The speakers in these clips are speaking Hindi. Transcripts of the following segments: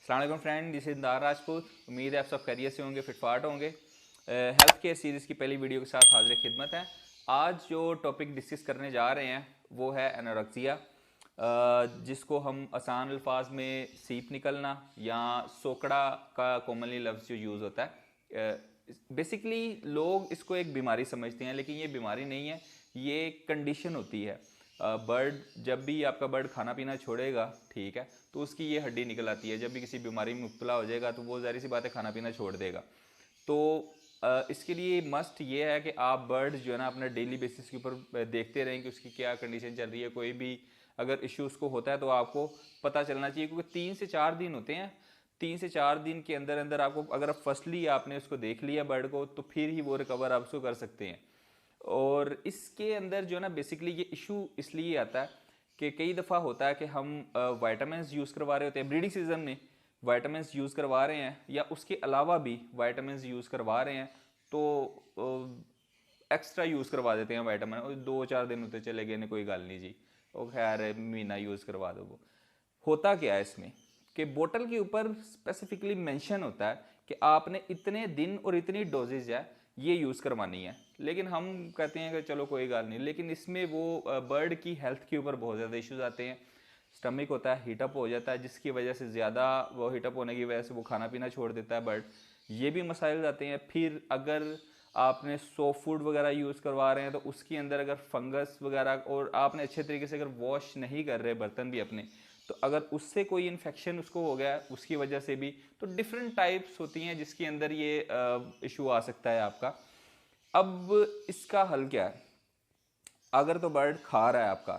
अस्सलाम वालेकुम फ्रेंड, दिस इज दार राजपूत। उम्मीद है आप सब खैरियत से होंगे, फिटफाट होंगे। हेल्थ केयर सीरीज़ की पहली वीडियो के साथ हाजिर खिदमत है। आज जो टॉपिक डिस्कस करने जा रहे हैं वो है एनोरेक्सिया, जिसको हम आसान अल्फाज में सीप निकलना या सोकड़ा का कॉमनली लफ्ज़ जो यूज़ होता है। बेसिकली लोग इसको एक बीमारी समझते हैं, लेकिन ये बीमारी नहीं है, ये कंडीशन होती है। बर्ड जब भी आपका बर्ड खाना पीना छोड़ेगा, ठीक है, तो उसकी ये हड्डी निकल आती है। जब भी किसी बीमारी में मुब्तला हो जाएगा तो वो ज़ाहिर सी बात है खाना पीना छोड़ देगा। तो इसके लिए मस्ट ये है कि आप बर्ड जो है ना अपना डेली बेसिस के ऊपर देखते रहें कि उसकी क्या कंडीशन चल रही है। कोई भी अगर इशू उसको होता है तो आपको पता चलना चाहिए, क्योंकि 3 से 4 दिन होते हैं। 3 से 4 दिन के अंदर अंदर आपको, अगर फर्स्टली आपने उसको देख लिया बर्ड को, तो फिर ही वो रिकवर आप उसको कर सकते हैं। और इसके अंदर जो है ना बेसिकली ये इशू इसलिए आता है कि कई दफ़ा होता है कि हम वाइटामिन यूज़ करवा रहे होते हैं ब्रीडिंग सीजन में, वाइटामिन यूज़ करवा रहे हैं या उसके अलावा भी वाइटामिन यूज़ करवा रहे हैं, तो एक्स्ट्रा यूज़ करवा देते हैं वाइटामिन। और 2-4 दिन होते चले गए ने, कोई गल नहीं जी, वो खैर महीना यूज़ करवा दो। वो होता क्या है इसमें कि बोतल के ऊपर स्पेसिफिकली मेंशन होता है कि आपने इतने दिन और इतनी डोजेज है ये यूज़ करवानी है, लेकिन हम कहते हैं कि चलो कोई गल नहीं। लेकिन इसमें वो बर्ड की हेल्थ के ऊपर बहुत ज़्यादा इश्यूज आते हैं। स्टमक होता है, हीटअप हो जाता है, जिसकी वजह से ज़्यादा वो हीटअप होने की वजह से वो खाना पीना छोड़ देता है बर्ड। ये भी मसाइल आते हैं। फिर अगर आपने सॉफ्ट फूड वगैरह यूज़ करवा रहे हैं तो उसके अंदर अगर फंगस वगैरह, और आपने अच्छे तरीके से अगर वॉश नहीं कर रहे बर्तन भी अपने, तो अगर उससे कोई इन्फेक्शन उसको हो गया उसकी वजह से भी, तो डिफरेंट टाइप्स होती हैं जिसके अंदर ये इशू आ सकता है आपका। अब इसका हल क्या है? अगर तो बर्ड खा रहा है आपका,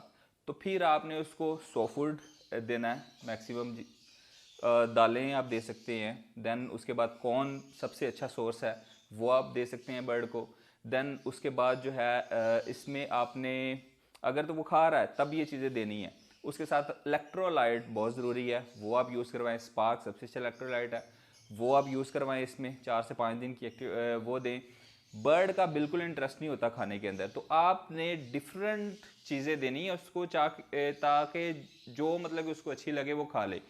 तो फिर आपने उसको सॉफ्ट फूड देना है मैक्सिमम। दालें आप दे सकते हैं। देन उसके बाद कौन सबसे अच्छा सोर्स है वो आप दे सकते हैं बर्ड को। देन उसके बाद जो है इसमें आपने, अगर तो वो खा रहा है तब ये चीज़ें देनी है। उसके साथ इलेक्ट्रोलाइट बहुत ज़रूरी है, वो आप यूज़ करवाएं। स्पार्क सबसे अच्छा इलेक्ट्रोलाइट है, वो आप यूज़ करवाएं। इसमें 4 से 5 दिन की वो दें। बर्ड का बिल्कुल इंटरेस्ट नहीं होता खाने के अंदर, तो आपने डिफरेंट चीज़ें देनी है उसको, ताकि जो मतलब उसको अच्छी लगे वो खा ले।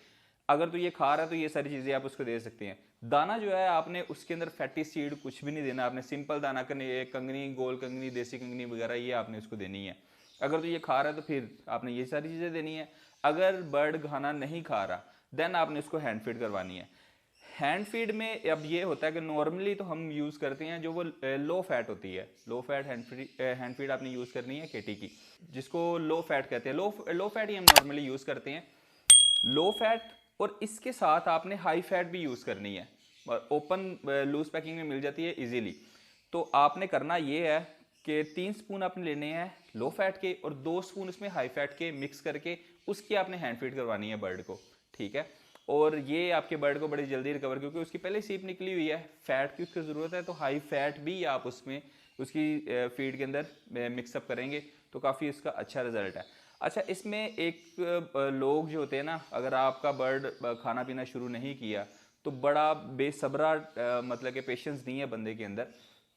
अगर तो ये खा रहा है तो ये सारी चीज़ें आप उसको दे सकते हैं। दाना जो है आपने उसके अंदर फैटी सीड कुछ भी नहीं देना, आपने सिंपल दाना करने, कंगनी, गोल कंगनी, देसी कंगनी वगैरह ये आपने उसको देनी है। अगर तो ये खा रहा है तो फिर आपने ये सारी चीज़ें देनी है। अगर बर्ड खाना नहीं खा रहा, देन आपने उसको हैंड फीड करवानी है। हैंड फीड में अब ये होता है कि नॉर्मली तो हम यूज़ करते हैं जो वो लो फैट होती है। लो फैट हैंड फीड आपने यूज़ करनी है केटी की, जिसको लो फैट कहते हैं। लो फैट ही हम नॉर्मली यूज़ करते हैं, लो फैट। और इसके साथ आपने हाई फैट भी यूज़ करनी है, ओपन लूज पैकिंग में मिल जाती है इजीली। तो आपने करना ये है कि 3 स्पून आपने लेने हैं लो फैट के और 2 स्पून उसमें हाई फैट के मिक्स करके उसकी आपने हैंड फीड करवानी है बर्ड को, ठीक है। और ये आपके बर्ड को बड़ी जल्दी रिकवर, क्योंकि उसकी पहले सीप निकली हुई है, फैट की उसकी ज़रूरत है, तो हाई फैट भी आप उसमें उसकी फीड के अंदर मिक्सअप करेंगे तो काफ़ी उसका अच्छा रिजल्ट है। अच्छा, इसमें एक लोग जो होते हैं ना, अगर आपका बर्ड खाना पीना शुरू नहीं किया तो बड़ा बेसब्रा, मतलब कि पेशेंस नहीं है बंदे के अंदर,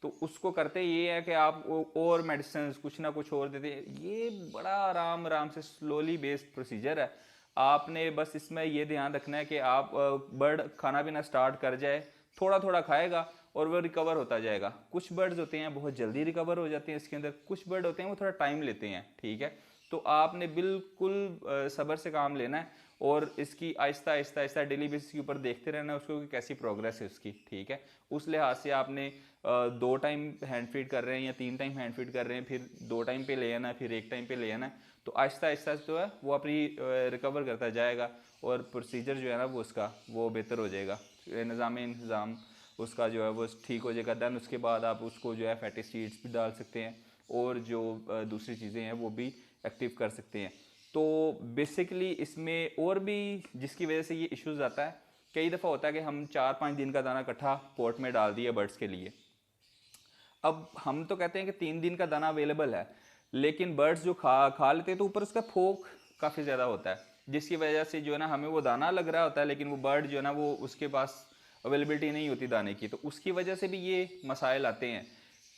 तो उसको करते ये है कि आप और मेडिसिन कुछ ना कुछ और देते हैं। ये बड़ा आराम आराम से स्लोली बेस्ड प्रोसीजर है। आपने बस इसमें ये ध्यान रखना है कि आप बर्ड खाना पीना स्टार्ट कर जाए, थोड़ा थोड़ा खाएगा और वो रिकवर होता जाएगा। कुछ बर्ड्स होते हैं बहुत जल्दी रिकवर हो जाते हैं इसके अंदर, कुछ बर्ड होते हैं वो थोड़ा टाइम लेते हैं, ठीक है। तो आपने बिल्कुल सब्र से काम लेना है और इसकी आहिस्ता आहिस्ता आहिस्ता डेली बेसिस के ऊपर देखते रहना है उसको कि कैसी प्रोग्रेस है उसकी, ठीक है। उस लिहाज से आपने 2 टाइम हैंड फीड कर रहे हैं या 3 टाइम हैंड फीड कर रहे हैं, फिर 2 टाइम पे ले आना है, फिर 1 टाइम पे ले आना है, तो आहिस्ता आहिस्ता जो है वो अपनी रिकवर करता जाएगा और प्रोसीजर जो है ना वो उसका वो बेहतर हो जाएगा। निज़ाम इंतज़ाम उसका जो है वो ठीक हो जाएगा। दैन उसके बाद आप उसको जो है फैटी सीड्स भी डाल सकते हैं और जो दूसरी चीज़ें हैं वो भी एक्टिव कर सकते हैं। तो बेसिकली इसमें और भी जिसकी वजह से ये इश्यूज आता है, कई दफ़ा होता है कि हम 4-5 दिन का दाना इकट्ठा पोर्ट में डाल दिया बर्ड्स के लिए। अब हम तो कहते हैं कि 3 दिन का दाना अवेलेबल है, लेकिन बर्ड्स जो खा खा लेते हैं तो ऊपर उसका फोक काफ़ी ज़्यादा होता है, जिसकी वजह से जो है ना हमें वो दाना लग रहा होता है, लेकिन वो बर्ड जो है ना वो उसके पास अवेलेबिलिटी नहीं होती दाने की, तो उसकी वजह से भी ये मसाइल आते हैं।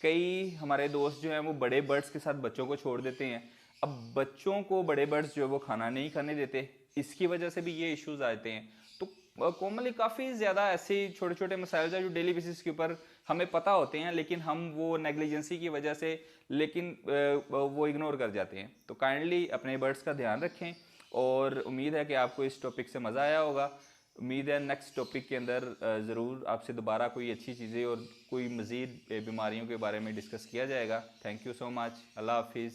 कई हमारे दोस्त जो हैं वो बड़े बर्ड्स के साथ बच्चों को छोड़ देते हैं। अब बच्चों को बड़े बर्ड्स जो है वो खाना नहीं खाने देते, इसकी वजह से भी ये इश्यूज आते हैं। तो कॉमनली काफ़ी ज़्यादा ऐसे छोटे छोटे मसाइल हैं जो डेली बेसिस के ऊपर हमें पता होते हैं, लेकिन हम वो नेग्लिजेंसी की वजह से वो इग्नोर कर जाते हैं। तो काइंडली अपने बर्ड्स का ध्यान रखें, और उम्मीद है कि आपको इस टॉपिक से मज़ा आया होगा। उम्मीद है नेक्स्ट टॉपिक के अंदर ज़रूर आपसे दोबारा कोई अच्छी चीज़ें और कोई मज़ीद बीमारियों के बारे में डिस्कस किया जाएगा। Thank you so much. अल्लाह हाफिज़।